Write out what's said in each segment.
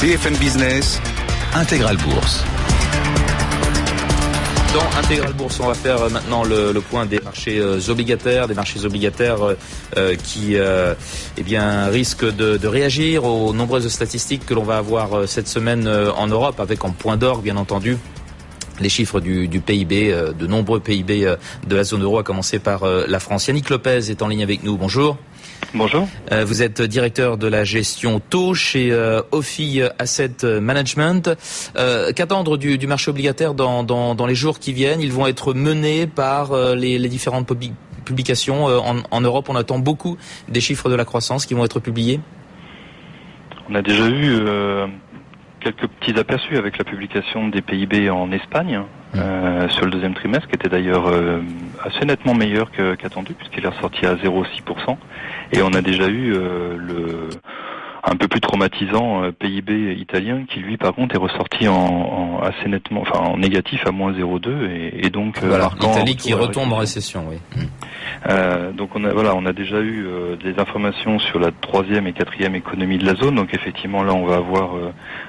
BFM Business, Intégral Bourse. Dans Intégral Bourse, on va faire maintenant le point des marchés obligataires, qui risquent de réagir aux nombreuses statistiques que l'on va avoir cette semaine en Europe, avec en point d'orgue, bien entendu, les chiffres du PIB, de nombreux PIB de la zone euro, à commencer par la France. Yannick Lopez est en ligne avec nous. Bonjour. Bonjour. Vous êtes directeur de la gestion taux chez Ofi Asset Management. Qu'attendre du marché obligataire dans les jours qui viennent? Ils vont être menés par les différentes publications en Europe. On attend beaucoup des chiffres de la croissance qui vont être publiés. On a déjà eu quelques petits aperçus avec la publication des PIB en Espagne sur le deuxième trimestre, qui était d'ailleurs assez nettement meilleur qu'attendu, puisqu'il est ressorti à 0,6%. Et on a déjà eu un peu plus traumatisant PIB italien, qui lui par contre est ressorti assez nettement, en négatif à moins 0,2 et donc l'Italie qui retombe en récession, oui. Donc on a déjà eu des informations sur la troisième et quatrième économie de la zone. Donc effectivement là on va avoir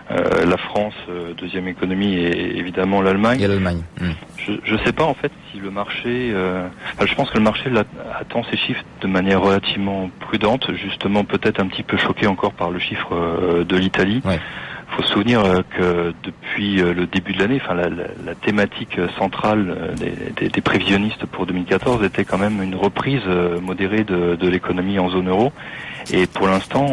la France, deuxième économie, et évidemment l'Allemagne. Et l'Allemagne. Je sais pas en fait si le marché. Je pense que le marché attend ces chiffres de manière relativement prudente, justement peut-être un petit peu choqué encore par le chiffre de l'Italie. Ouais. Il faut se souvenir que depuis le début de l'année, la thématique centrale des prévisionnistes pour 2014 était quand même une reprise modérée de l'économie en zone euro. Et pour l'instant,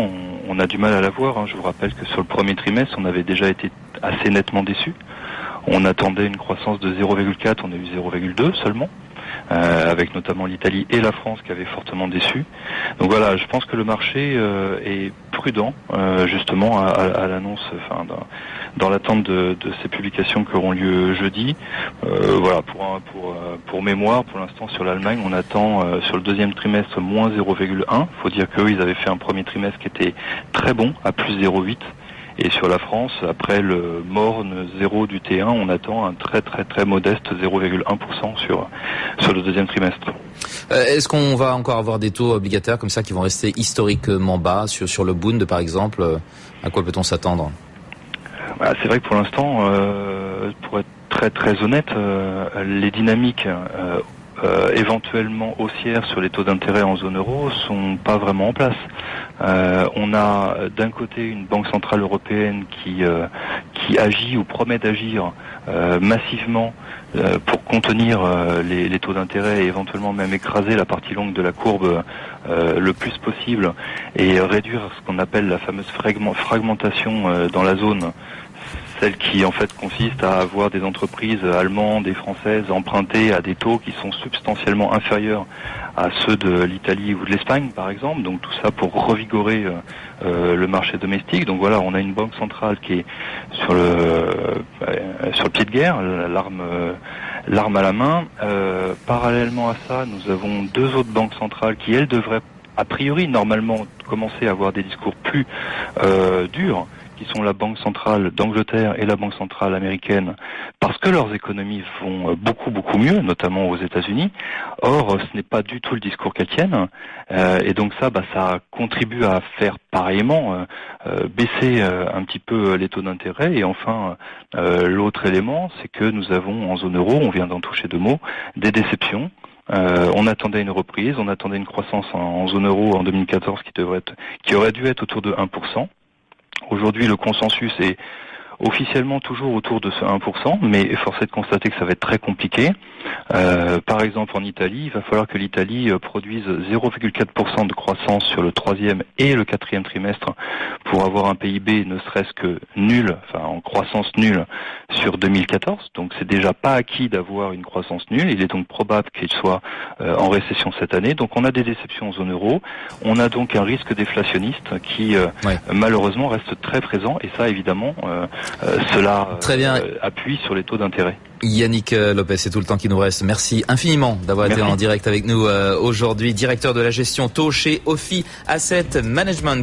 on a du mal à la voir. Je vous rappelle que sur le premier trimestre, on avait déjà été assez nettement déçus. On attendait une croissance de 0,4, on a eu 0,2 seulement. Avec notamment l'Italie et la France qui avaient fortement déçu. Donc voilà, je pense que le marché est prudent justement à l'annonce, dans l'attente de ces publications qui auront lieu jeudi. Pour mémoire, pour l'instant sur l'Allemagne, on attend sur le deuxième trimestre moins 0,1. Faut dire qu'eux, ils avaient fait un premier trimestre qui était très bon, à plus 0,8. Et sur la France, après le morne 0 du T1, on attend un très très très modeste 0,1% sur le deuxième trimestre. Est-ce qu'on va encore avoir des taux obligataires comme ça qui vont rester historiquement bas sur le Bund par exemple? À quoi peut-on s'attendre? C'est vrai que pour l'instant, pour être très très honnête, les dynamiques éventuellement haussières sur les taux d'intérêt en zone euro sont pas vraiment en place. On a d'un côté une banque centrale européenne qui agit ou promet d'agir massivement pour contenir les taux d'intérêt et éventuellement même écraser la partie longue de la courbe le plus possible et réduire ce qu'on appelle la fameuse fragmentation dans la zone. Celle qui en fait consiste à avoir des entreprises allemandes et françaises empruntées à des taux qui sont substantiellement inférieurs à ceux de l'Italie ou de l'Espagne par exemple. Donc tout ça pour revigorer le marché domestique. Donc voilà, on a une banque centrale qui est sur le pied de guerre, l'arme à la main. Parallèlement à ça, nous avons deux autres banques centrales qui elles devraient a priori normalement commencer à avoir des discours plus durs, qui sont la Banque centrale d'Angleterre et la Banque centrale américaine, parce que leurs économies vont beaucoup beaucoup mieux, notamment aux États-Unis. Or, ce n'est pas du tout le discours qu'elles tiennent, et donc ça contribue à faire pareillement baisser un petit peu les taux d'intérêt. Et enfin, l'autre élément, c'est que nous avons en zone euro, on vient d'en toucher deux mots, des déceptions. On attendait une reprise, on attendait une croissance en zone euro en 2014 qui aurait dû être autour de 1%. Aujourd'hui, le consensus est officiellement toujours autour de ce 1%, mais force est de constater que ça va être très compliqué. Par exemple, en Italie, il va falloir que l'Italie produise 0,4% de croissance sur le troisième et le quatrième trimestre pour avoir un PIB ne serait-ce que nul, en croissance nulle sur 2014. Donc c'est déjà pas acquis d'avoir une croissance nulle. Il est donc probable qu'il soit en récession cette année. Donc on a des déceptions en zone euro. On a donc un risque déflationniste qui malheureusement reste très présent. Et ça, évidemment, cela appuie sur les taux d'intérêt. Yannick Lopez, c'est tout le temps qui nous reste. Merci infiniment d'avoir été en direct avec nous aujourd'hui, directeur de la gestion taux chez Ofi Asset Management.